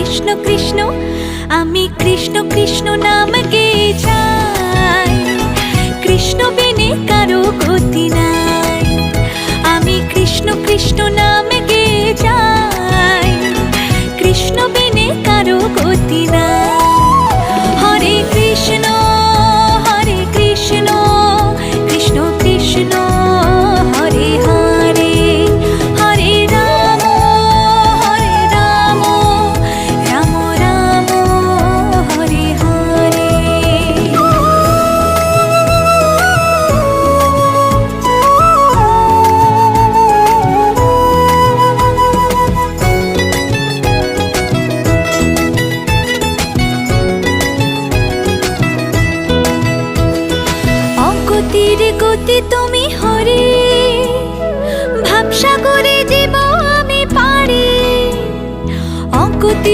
কৃষ্ণ কৃষ্ণ, আমি কৃষ্ণ কৃষ্ণ নাম গেয়ে যাই। কৃষ্ণ বিনে কারো গতি নাই, আমি কৃষ্ণ কৃষ্ণ নাম গেয়ে যাই। কৃষ্ণ বিনে কারো গতি নাই। হরে কৃষ্ণ হরে কৃষ্ণ, কৃষ্ণ কৃষ্ণ হরে হরে, হরে রাম রাম রাম হরে হরে। অগতির গতি তুমি হরে, ভাবসাগরে জীব আমি পারি। অগতির